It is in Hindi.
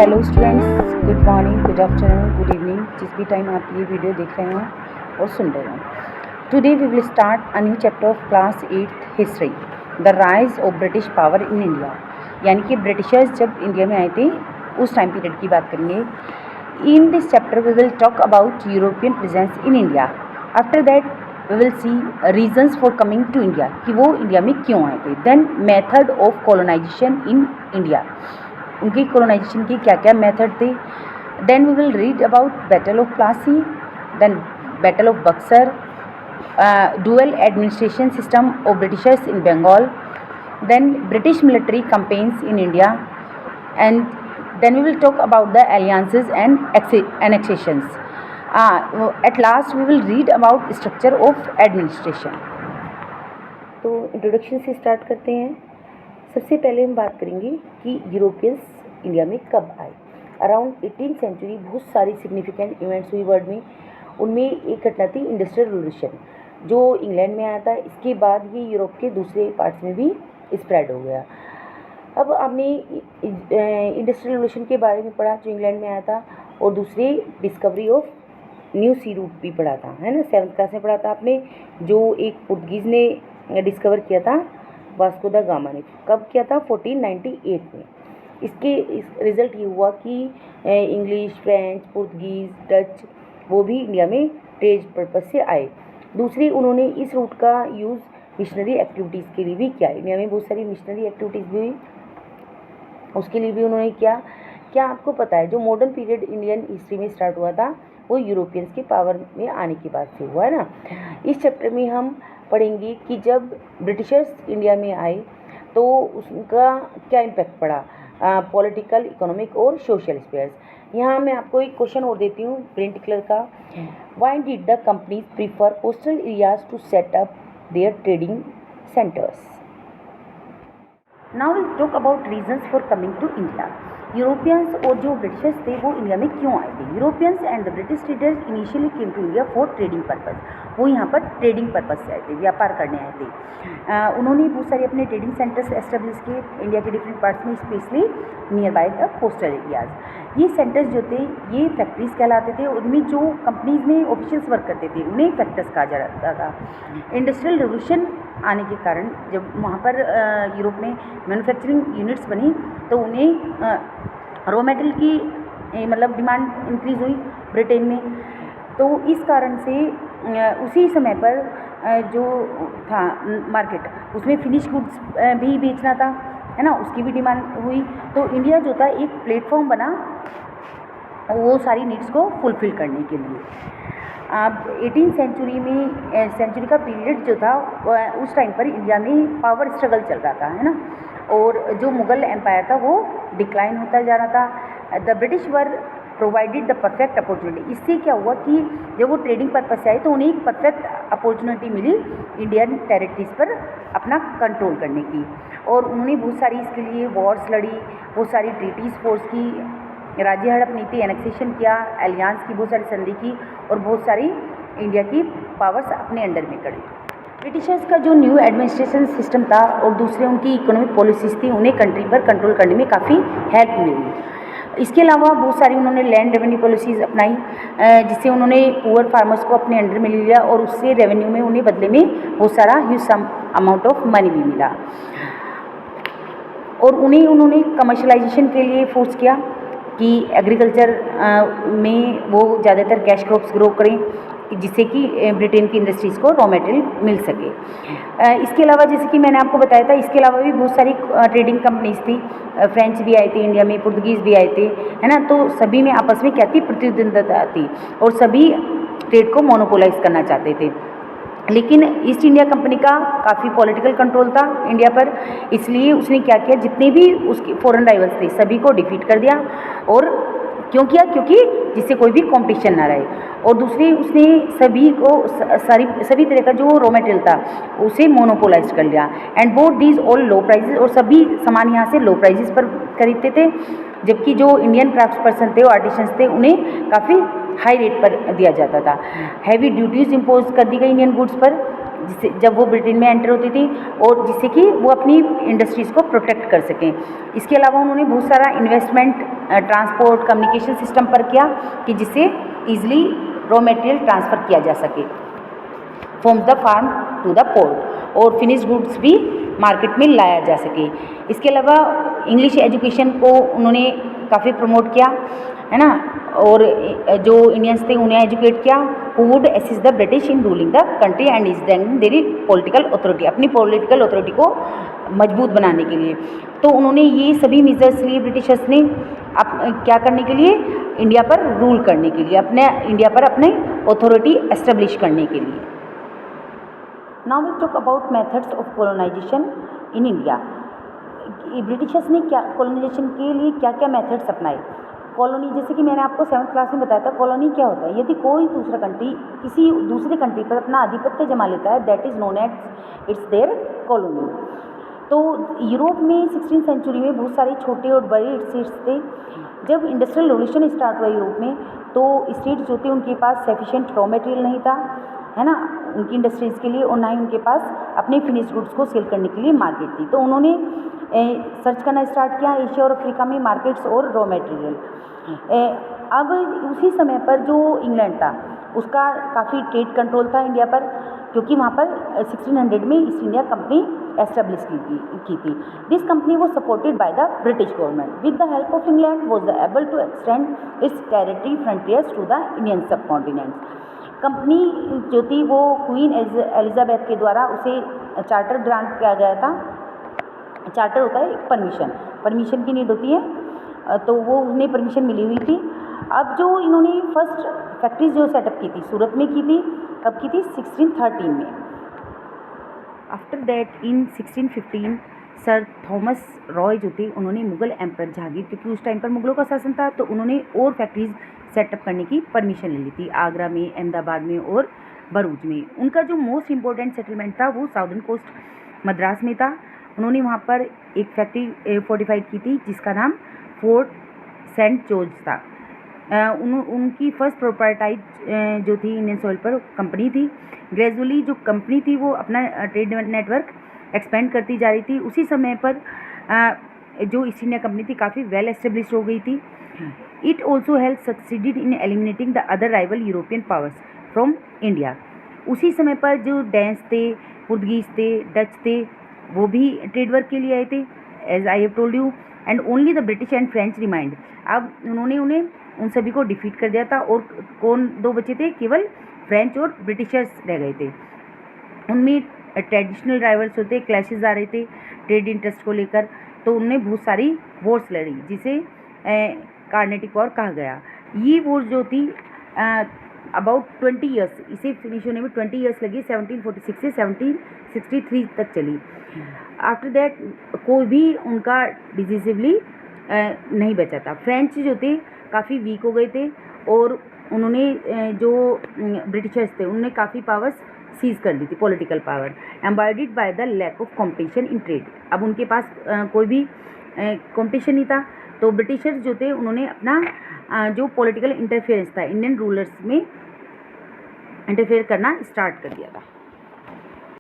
Hello students, good morning, good afternoon, good evening, जिस भी टाइम आप ये वीडियो देख रहे हो और सुन रहे हो। Today we will start a new chapter of class 8 history, the rise of British power in India. यानी कि ब्रिटिशर्स जब इंडिया में आए थे उस टाइम पीरियड की बात करेंगे। In this chapter we will talk about European presence in India. After that we will see reasons for coming to India, कि वो इंडिया में क्यों आए थे। Then method of colonisation in India, उनकी कॉलोनाइजेशन की क्या क्या मेथड थे। Then we will read about battle of Plassey, then battle of Buxar, dual administration system of Britishers in Bengal, then British military campaigns in India, and then we will talk about the alliances and annexations. At last we will read about structure of administration. तो इंट्रोडक्शन से स्टार्ट करते हैं। सबसे पहले हम बात करेंगे कि यूरोपियंस इंडिया में कब आए। अराउंड 18th सेंचुरी बहुत सारी सिग्निफिकेंट इवेंट्स हुई वर्ल्ड में। उनमें एक घटना थी इंडस्ट्रियल रिवोल्यूशन, जो इंग्लैंड में आया था। इसके बाद ये यूरोप के दूसरे पार्ट्स में भी स्प्रेड हो गया। अब आपने इंडस्ट्रियल रिवोल्यूशन के बारे में पढ़ा जो इंग्लैंड में आया था, और दूसरे discovery of new sea route भी पढ़ा था, है ना। 7th क्लास में पढ़ा था आपने, जो एक पुर्तगीज़ ने डिस्कवर किया था, वास्को दा गामा ने। कब किया था? 1498 में। इसके रिज़ल्ट ये हुआ कि इंग्लिश, फ्रेंच, पुर्तगीज़, डच वो भी इंडिया में ट्रेड पर्पज़ से आए। दूसरी, उन्होंने इस रूट का यूज़ मिशनरी एक्टिविटीज़ के लिए भी किया। इंडिया में बहुत सारी मिशनरी एक्टिविटीज़ भी हुई, उसके लिए भी उन्होंने किया। क्या आपको पता है जो मॉडर्न पीरियड इंडियन हिस्ट्री में स्टार्ट हुआ था वो यूरोपियंस के पावर में आने के बाद से हुआ, है ना। इस चैप्टर में हम पढ़ेंगे कि जब ब्रिटिशर्स इंडिया में आए तो उसका क्या इम्पैक्ट पड़ा पॉलिटिकल, इकोनॉमिक और सोशल स्पेयर्स। यहाँ मैं आपको एक क्वेश्चन और देती हूँ प्रिंट कलर का। Why did the companies prefer coastal areas to set up their trading centres? Now will talk about reasons for coming to India. Europeans और जो ब्रिटिशर्स थे वो इंडिया में क्यों आए थे? Europeans and the British traders initially came to India for trading purpose. वो यहाँ पर ट्रेडिंग पर्पज़ से आए थे, व्यापार करने आए थे। उन्होंने बहुत सारे अपने ट्रेडिंग सेंटर्स एस्टेब्लिश किए इंडिया के डिफरेंट पार्ट्स में, specially near by the coastal areas. ये सेंटर्स जो थे ये फैक्ट्रीज कहलाते थे। उनमें जो कंपनीज में ऑफिशियल्स वर्क करते थे उन्हें फैक्टर्स कहा जाता था। इंडस्ट्रियल रिवोल्यूशन आने के कारण जब वहाँ पर यूरोप में मैन्युफैक्चरिंग यूनिट्स बनी तो उन्हें रॉ मटेरियल की मतलब डिमांड इंक्रीज़ हुई ब्रिटेन में। तो इस कारण से उसी समय पर जो था मार्केट, उसमें फिनिश गुड्स भी बेचना था, है ना, उसकी भी डिमांड हुई। तो इंडिया जो था एक प्लेटफॉर्म बना वो सारी नीड्स को फुलफ़िल करने के लिए। अब 18th सेंचुरी का पीरियड जो था उस टाइम पर इंडिया में पावर स्ट्रगल चल रहा था, है ना, और जो मुग़ल एम्पायर था वो डिक्लाइन होता जा रहा था। The British were provided the perfect opportunity. इससे क्या हुआ कि जब वो ट्रेडिंग पर्पज से आए तो उन्हें एक परफेक्ट अपॉर्चुनिटी मिली इंडियन टेरिटरीज़ पर अपना कंट्रोल करने की, और उन्होंने बहुत सारी इसके लिए वॉर्स लड़ी, बहुत सारी ट्रीटीज़ फोर्स की, राज्य हड़प नीति, एनेक्सेशन किया, एलियांस की बहुत सारी संधि की, और बहुत सारी इंडिया की पावर्स अपने अंडर में करी। ब्रिटिशर्स का जो न्यू एडमिनिस्ट्रेशन सिस्टम था और दूसरे उनकी इकोनॉमिक पॉलिसीज़ थी उन्हें कंट्री पर कंट्रोल करने में काफ़ी हेल्प मिली। इसके अलावा बहुत सारी उन्होंने लैंड रेवेन्यू पॉलिसीज़ अपनाई, जिससे उन्होंने पुअर फार्मर्स को अपने अंडर में ले लिया, और उससे रेवेन्यू में उन्हें बदले में बहुत सारा huge sum amount of money भी मिला। और उन्होंने कमर्शलाइजेशन के लिए फोर्स किया कि एग्रीकल्चर में वो ज़्यादातर कैश क्रॉप्स ग्रो करें, जिससे कि ब्रिटेन की इंडस्ट्रीज़ को रॉ मटेरियल मिल सके। इसके अलावा जैसे कि मैंने आपको बताया था, इसके अलावा भी बहुत सारी ट्रेडिंग कंपनीज थी। फ्रेंच भी आए थे इंडिया में, पुर्तगीज़ भी आए थे, है ना। तो सभी में आपस में क्या थी? प्रतिद्वंद्विता थी, और सभी ट्रेड को मोनोपोलाइज करना चाहते थे। लेकिन ईस्ट इंडिया कंपनी का काफ़ी पॉलिटिकल कंट्रोल था इंडिया पर, इसलिए उसने क्या किया, जितने भी उसके फॉरेन राइवल्स थे सभी को डिफीट कर दिया। और क्यों किया? क्योंकि जिससे कोई भी कंपटीशन ना रहे। और दूसरी, उसने सभी तरह का जो रॉ मटेरियल था उसे मोनोपोलाइज कर लिया, and both these all low prices, और सभी सामान यहाँ से लो प्राइजेस पर खरीदते थे, जबकि जो इंडियन क्राफ्ट पर्सन थे, आर्टिशंस थे, उन्हें काफ़ी हाई रेट पर दिया जाता था। हैवी ड्यूटीज़ इम्पोज कर दी गई इंडियन गुड्स पर, जिससे जब वो ब्रिटेन में एंटर होती थी, और जिससे कि वो अपनी इंडस्ट्रीज़ को प्रोटेक्ट कर सकें। इसके अलावा उन्होंने बहुत सारा इन्वेस्टमेंट ट्रांसपोर्ट कम्युनिकेशन सिस्टम पर किया कि जिससे ईजिली रॉ मटेरियल ट्रांसफ़र किया जा सके from the farm to the port, और फिनिश गुड्स भी मार्केट में लाया जा सके। इसके अलावा इंग्लिश एजुकेशन को उन्होंने काफ़ी प्रमोट किया, है ना, और जो इंडियंस थे उन्हें एजुकेट किया, who would assist the British in ruling the country and is then their political authority, अपनी पॉलिटिकल अथॉरिटी को मजबूत बनाने के लिए। तो उन्होंने ये सभी मेजर्स लिए ब्रिटिशर्स ने क्या करने के लिए, इंडिया पर रूल करने के लिए, अपने इंडिया पर अपने अथॉरिटी एस्टेब्लिश करने के लिए। Now we talk about methods of colonisation in India. Britishers ने क्या कॉलोनाइजेशन के लिए क्या क्या मेथड्स अपनाए। कॉलोनी, जैसे कि मैंने आपको 7th क्लास में बताया था, कॉलोनी क्या होता है, यदि कोई दूसरा कंट्री किसी दूसरे कंट्री पर अपना आधिपत्य जमा लेता है, that is known as its their colony. तो यूरोप में 16th सेंचुरी में बहुत सारे छोटे और बड़े स्टेट्स थे। जब इंडस्ट्रियल रेवोल्यूशन स्टार्ट हुआ यूरोप में, तो स्टेट्स जो थे उनके पास सफिशिएंट रॉ मटेरियल नहीं था, है ना, उनकी इंडस्ट्रीज़ के लिए, और ना ही उनके पास अपने फिनिश गुड्स को सेल करने के लिए मार्केट थी। तो उन्होंने सर्च करना स्टार्ट किया एशिया और अफ्रीका में मार्केट्स और रॉ मटेरियल। अब उसी समय पर जो इंग्लैंड था उसका काफ़ी ट्रेड कंट्रोल था इंडिया पर, क्योंकि वहाँ पर 1600 में ईस्ट इंडिया कंपनी एस्टेब्लिश की थी। This company was supported by the British government with the help of England was able to extend its territory frontiers to the Indian subcontinent. Company जो थी वो क्वीन एलिजाबेथ के द्वारा उसे चार्टर ग्रांट किया गया था। चार्टर होता है परमिशन की नीड होती है, तो वो उन्हें परमिशन मिली हुई थी। अब जो इन्होंने फर्स्ट फैक्ट्रीज जो सेटअप की थी सूरत में की थी, कब की थी, 1613 में। After that in 1615 sir Thomas Roy जो थे उन्होंने मुगल एम्पर जहांगीर, क्योंकि उस टाइम पर मुगलों का शासन था, तो उन्होंने और फैक्ट्रीज सेटअप करने की परमिशन ले ली थी, आगरा में, अहमदाबाद में और भरूच में। उनका जो मोस्ट इम्पोर्टेंट सेटलमेंट था वो साउदर्न कोस्ट मद्रास में था। उन्होंने वहाँ पर एक फैक्ट्री फोर्टिफाइड की थी जिसका नाम फोर्ट सेंट जॉर्ज था। उनकी फर्स्ट प्रोप्राइटाइज जो थी इंडियन सॉइल पर कंपनी थी। ग्रेजुअली जो कंपनी थी वो अपना ट्रेड नेटवर्क एक्सपेंड करती जा रही थी। उसी समय पर जो ईस्ट इंडिया कंपनी थी काफ़ी वेल एस्टेब्लिश हो गई थी। It also help succeeded in eliminating the other rival European powers from India. उसी समय पर जो डेंस थे, पुर्तगीज थे, डच थे, वो भी ट्रेड वर्क के लिए आए थे, as I have told you, and only the British and French remained. अब उन्होंने उन सभी को डिफीट कर दिया था, और कौन दो बचे थे, केवल फ्रेंच और ब्रिटिशर्स रह गए थे। उनमें ट्रेडिशनल राइवल्स होते, क्लैशेज आ रहे थे ट्रेड इंटरेस्ट को लेकर, तो उनने बहुत सारी वॉर्स लड़ी जिसे कार्नेटिक वॉर कहा गया। ये वॉर जो थी अबाउट 20 ईयर्स, इसे फिनिश होने में 20 ईयर्स लगी, 1746 से 1763 तक चली। आफ्टर दैट कोई भी उनका डिसिसिवली नहीं बचा था। फ्रेंच जो थे काफ़ी वीक हो गए थे, और उन्होंने जो ब्रिटिशर्स थे उन्होंने काफ़ी पावर्स सीज कर ली थी, political power embodied by the lack of competition in trade. अब उनके पास कोई भी कंपटीशन नहीं था, तो ब्रिटिशर्स जो थे उन्होंने अपना जो पॉलिटिकल इंटरफेरेंस था इंडियन रूलर्स में इंटरफेयर करना स्टार्ट कर दिया था।